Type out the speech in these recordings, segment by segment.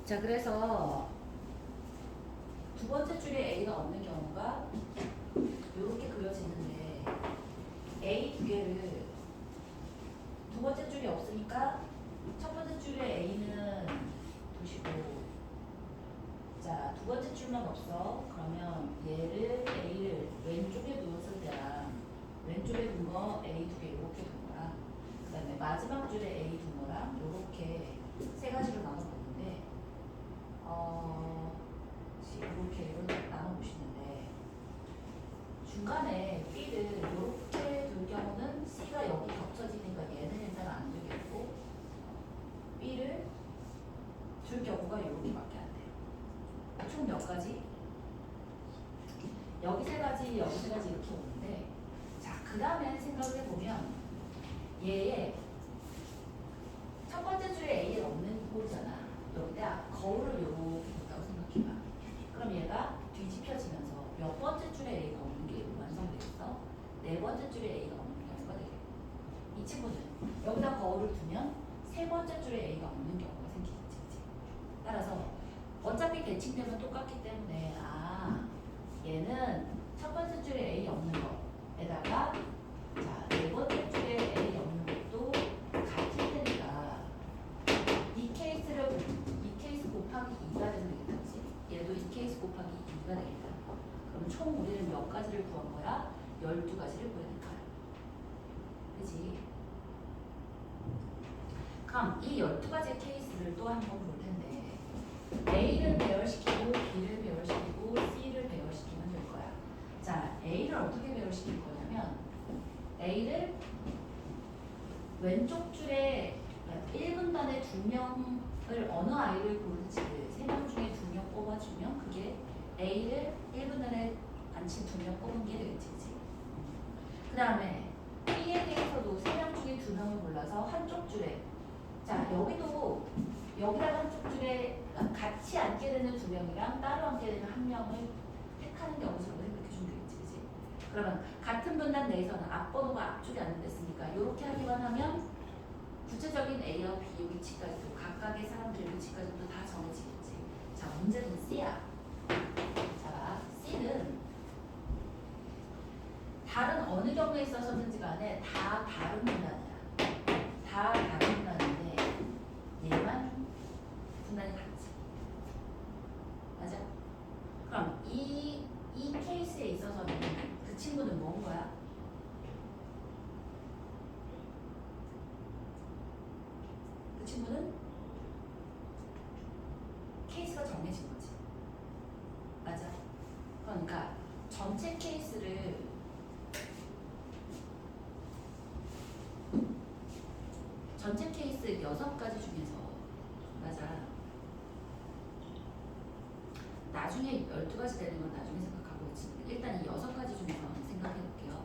자, 그래서 두 번째 줄에 A가 없는 경우가 이렇게 그려지는데 A 두 개를 두 번째 줄이 없으니까 첫 번째 줄에 A는 두시고 자, 두 번째 줄만 없어. 그러면 얘를 A를 왼쪽에 두었을 때랑 왼쪽에 둔 거 A 두 개 이렇게 둔 거랑 그 다음에 마지막 줄에 A 둔 거랑 이렇게 세 가지로 나눠보는데 이렇게 나눠보시는데 중간에 B를 이렇게 둘 경우는 C가 여기 겹쳐지니까 얘는 일단 안 되겠고 B를 둘 경우가 이렇게밖에 안 돼요. 총 몇 가지? 여기 세 가지, 여기 세 가지 이렇게 오는데 자, 그 다음에 생각을 해보면 얘의 첫 번째 줄에 A에 없는 꼴이잖아. 여기다 거울을 이렇게 뒀다고 생각해봐. 그럼 얘가 뒤집혀지면서 몇 번째 줄에 A가 없는 게 완성되겠어? 네 번째 줄에 A가 없는 경우가 되겠고 이 친구는 여기다 거울을 두면 세 번째 줄에 A가 없는 경우가 생기겠지. 그치? 따라서 어차피 대칭되면 똑같기 때문에 얘는 첫 번째 줄에 A 없는 거에다가 자, 네 번째 줄에 A 없는 것도 같을 테니까 이 케이스 곱하기 2가 되면 되겠다. 그치? 얘도 이 케이스 곱하기 2가 되겠다. 그럼 총 우리는 몇 가지를 구한 거야? 12가지를 구하는 거야. 그치? 그럼 이 12가지의 케이스를 또 한 번 볼 텐데 A를 배열시키고 B를 배열시키고 C를 배열시키면 될 거야. 자, A를 어떻게 배열시킬 거냐면 A를 왼쪽 줄에 1분단에 2명을 어느 아이를 고르지 3명 중에 2명 뽑아주면 그게 A를 1분단에 앉힌 2명 뽑은 게 되겠지. 그 다음에 B에 대해서도 3명 중에 2명을 골라서 한쪽 줄에 자, 여기다가 한쪽 줄에 같이 앉게 되는 2명이랑 따로 앉게 되는 1명을 택하는 경우처럼 생각해 주면 되겠지. 그치? 그러면 같은 분단 내에서는 앞번호가 앞쪽에 앉는댔으니까 이렇게 하기만 하면 구체적인 A와 B 위치까지도 각각의 사람들의 위치까지도 다 정해지겠지. 자, 문제는 C야. 자, C는 다른 어느 경우에 있어서든지 간에 다 다른 분단이야. 다 다른 분단인데 얘만 분단이 같지. 맞아? 그럼 이 케이스에 있어서는 그 친구는 뭔 거야? 그 친구는 케이스가 정해진 거지. 맞아? 그러니까 전체 케이스를 전체 케이스 6가지 중에서 맞아. 나중에 12가지 되는 건 나중에 생각하고 있지. 일단 이 6가지 중에서 생각해 볼게요.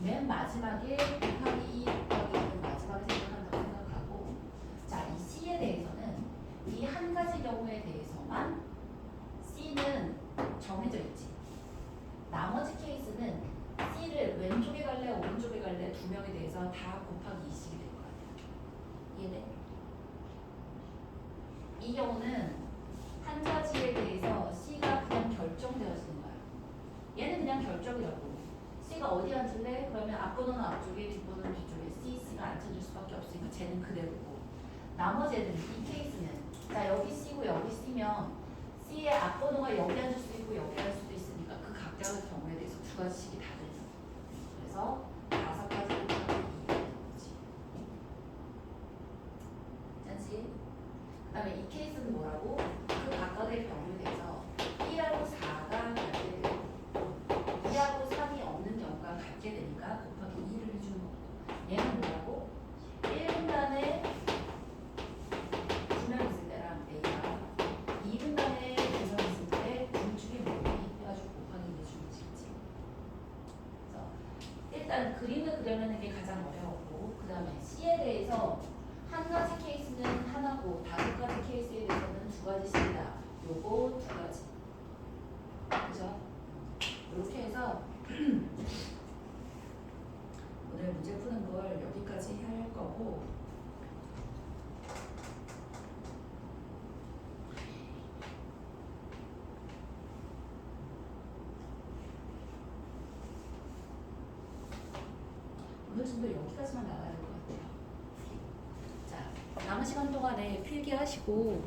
맨 마지막에 곱하기 2 곱하기 1은 마지막에 생각한다고 생각하고 자, 이 C에 대해서는 이 한 가지 경우에 대해서만 C는 정해져 있지. 나머지 케이스는 C를 왼쪽에 갈래 오른쪽에 갈래 2명에 대해서 다 곱하기 2씩이 될 거야. 이해돼? 이 경우는 한 가지에 대해서 C가 그냥 결정되어지는 거야. 얘는 그냥 결정이라고. C가 어디 앉을래? 그러면 앞번호는 앞쪽에 뒷번호는 뒤쪽에 C가 앉혀줄 수밖에 없으니까 쟤는 그대로고 나머지 애들은 이 케이스는 자, 여기 C고 여기 C면 C의 앞번호가 여기 앉을 수도 있고 여기 앉을 수도 있으니까 그 각각의 경우에 대해서 2가지씩이 다 되는 거야. 그래서 5가지 곱하기 2가 되는 거지. 괜찮지? 그 다음에 이 케이스는 뭐라고? 그 각각의 경우에 대해서 1하고 4가 같게 되고 2하고 3이 없는 경우가 같게 되니까 곱하기 2를 해주는 거고 얘는 뭐라고? 1분단에 2명 있을 때랑 A가 2분단에 2명 있을 때 둘 중에 몇 명이 해가지고 곱하기 2 해주는 거지. 그래서 일단 그림을 그려내는 게 가장 어려웠고 그 다음에 C에 대해서 한 가지 케이스는 하나고 5가지 케이스에 대해서는 2가지씩이다. 요거 2가지. 그죠? 이렇게 해서 오늘 문제 푸는 걸 여기까지 할 거고 어느 정도 여기까지만 나와야 될 것 같아요. 자, 남은 시간 동안에 필기하시고